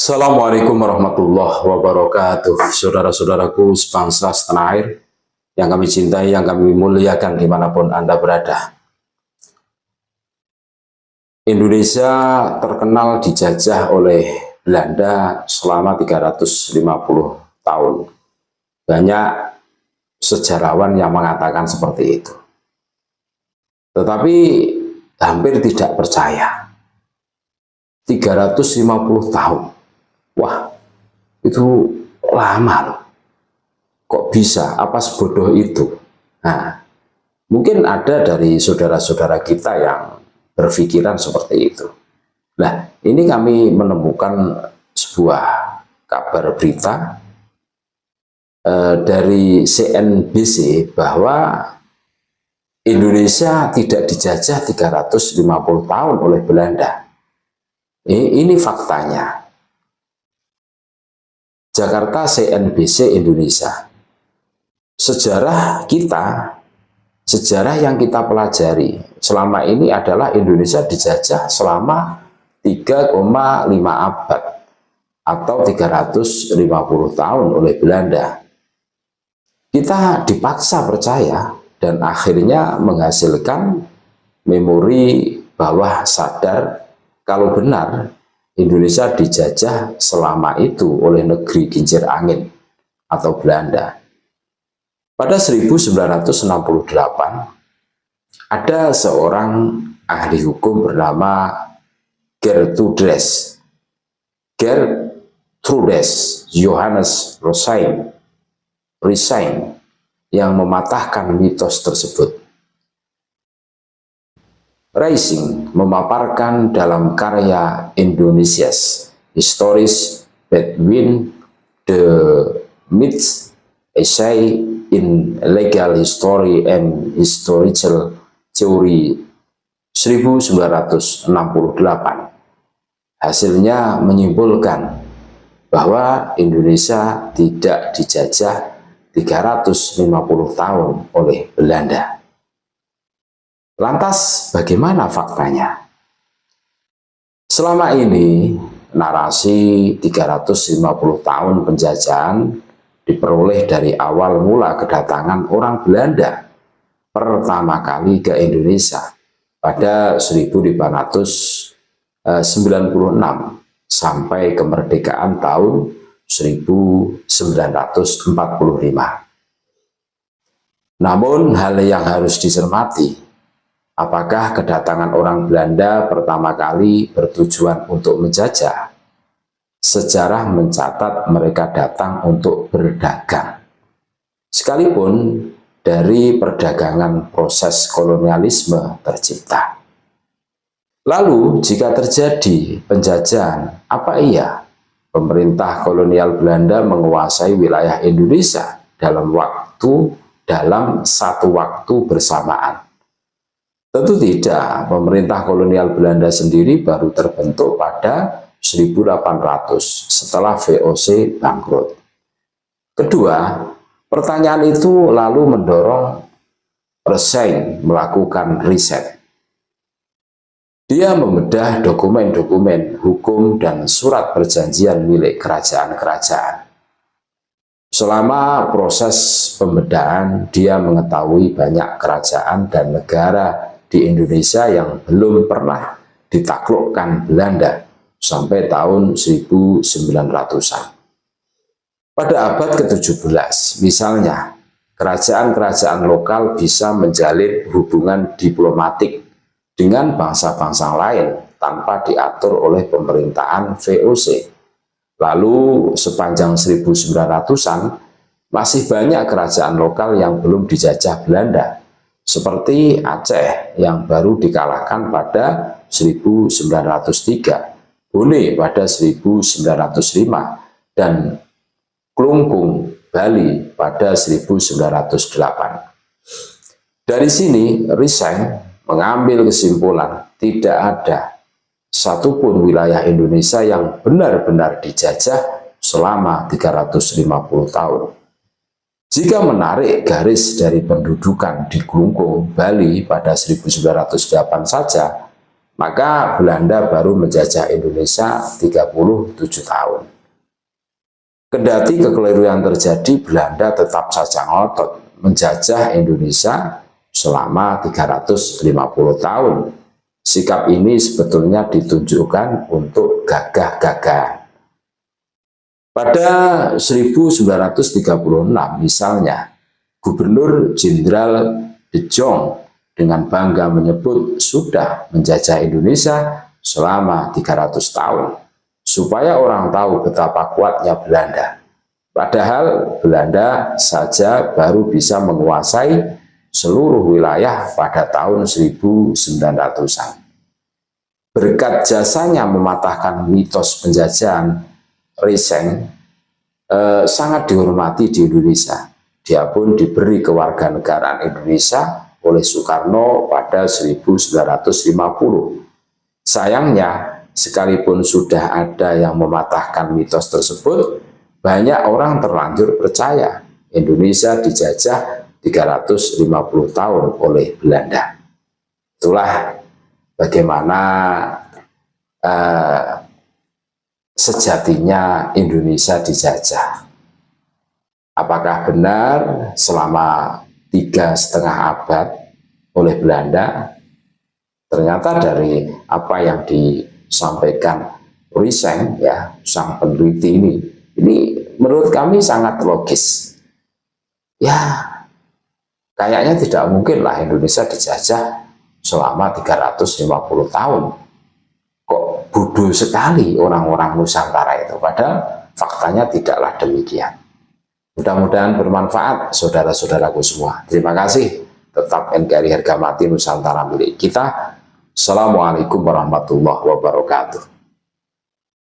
Assalamualaikum warahmatullahi wabarakatuh. Saudara-saudaraku sebangsa setanah air yang kami cintai, yang kami muliakan dimanapun Anda berada. Indonesia terkenal dijajah oleh Belanda selama 350 tahun. Banyak sejarawan yang mengatakan seperti itu. Tetapi hampir tidak percaya. 350 tahun. Wah, itu lama loh. Kok bisa? Apa sebodoh itu? Nah, mungkin ada dari saudara-saudara kita yang berpikiran seperti itu. Nah, ini kami menemukan sebuah kabar berita dari CNBC bahwa Indonesia tidak dijajah 350 tahun oleh Belanda. Ini faktanya. Jakarta CNBC Indonesia. Sejarah kita, sejarah yang kita pelajari selama ini adalah Indonesia dijajah selama 3,5 abad atau 350 tahun oleh Belanda. Kita dipaksa percaya dan akhirnya menghasilkan memori bawah sadar kalau benar Indonesia dijajah selama itu oleh negeri kincir angin atau Belanda. Pada 1968, ada seorang ahli hukum bernama Gertrudis Johannes Resign yang mematahkan mitos tersebut. Rising memaparkan dalam karya Indonesia's Histories Between the Myths, Essay in Legal History and Historical Theory 1968. Hasilnya menyimpulkan bahwa Indonesia tidak dijajah 350 tahun oleh Belanda. Lantas bagaimana faktanya? Selama ini narasi 350 tahun penjajahan diperoleh dari awal mula kedatangan orang Belanda pertama kali ke Indonesia pada 1596 sampai kemerdekaan tahun 1945. Namun hal yang harus dicermati, apakah kedatangan orang Belanda pertama kali bertujuan untuk menjajah? Sejarah mencatat mereka datang untuk berdagang. Sekalipun dari perdagangan proses kolonialisme tercipta. Lalu jika terjadi penjajahan, apa iya pemerintah kolonial Belanda menguasai wilayah Indonesia dalam satu waktu bersamaan? Tentu tidak, pemerintah kolonial Belanda sendiri baru terbentuk pada 1800 setelah VOC bangkrut. Kedua, pertanyaan itu lalu mendorong Resign melakukan riset. Dia membedah dokumen-dokumen hukum dan surat perjanjian milik kerajaan-kerajaan. Selama proses pembedahan, dia mengetahui banyak kerajaan dan negara di Indonesia yang belum pernah ditaklukkan Belanda sampai tahun 1900-an. Pada abad ke-17, misalnya, kerajaan-kerajaan lokal bisa menjalin hubungan diplomatik dengan bangsa-bangsa lain tanpa diatur oleh pemerintahan VOC. Lalu sepanjang 1900-an, masih banyak kerajaan lokal yang belum dijajah Belanda, seperti Aceh yang baru dikalahkan pada 1903, Bone pada 1905, dan Klungkung, Bali pada 1908. Dari sini, Resign mengambil kesimpulan tidak ada satupun wilayah Indonesia yang benar-benar dijajah selama 350 tahun. Jika menarik garis dari pendudukan di Klungkung, Bali pada 1908 saja, Maka Belanda baru menjajah Indonesia 37 tahun. Kendati kekeliruan yang terjadi, Belanda tetap saja ngotot menjajah Indonesia selama 350 tahun. Sikap ini sebetulnya ditunjukkan untuk gagah-gagahan. Pada 1936 misalnya, Gubernur Jenderal De Jong dengan bangga menyebut sudah menjajah Indonesia selama 300 tahun. Supaya orang tahu betapa kuatnya Belanda. Padahal Belanda saja baru bisa menguasai seluruh wilayah pada tahun 1900-an. Berkat jasanya mematahkan mitos penjajahan, Riseng sangat dihormati di Indonesia. Dia pun diberi kewarganegaraan Indonesia oleh Soekarno pada 1950. Sayangnya, sekalipun sudah ada yang mematahkan mitos tersebut, banyak orang terlanjur percaya Indonesia dijajah 350 tahun oleh Belanda. Itulah bagaimana sejatinya Indonesia dijajah. Apakah benar selama 3,5 abad oleh Belanda? Ternyata dari apa yang disampaikan Riseng, ya, sang peneliti ini menurut kami sangat logis. Ya, kayaknya tidak mungkin lah Indonesia dijajah selama 350 tahun. Kok bodoh sekali orang-orang Nusantara itu, padahal faktanya tidaklah demikian. Mudah-mudahan bermanfaat saudara-saudaraku semua. Terima kasih. Tetap NKRI harga mati Nusantara milik kita. Assalamualaikum warahmatullahi wabarakatuh.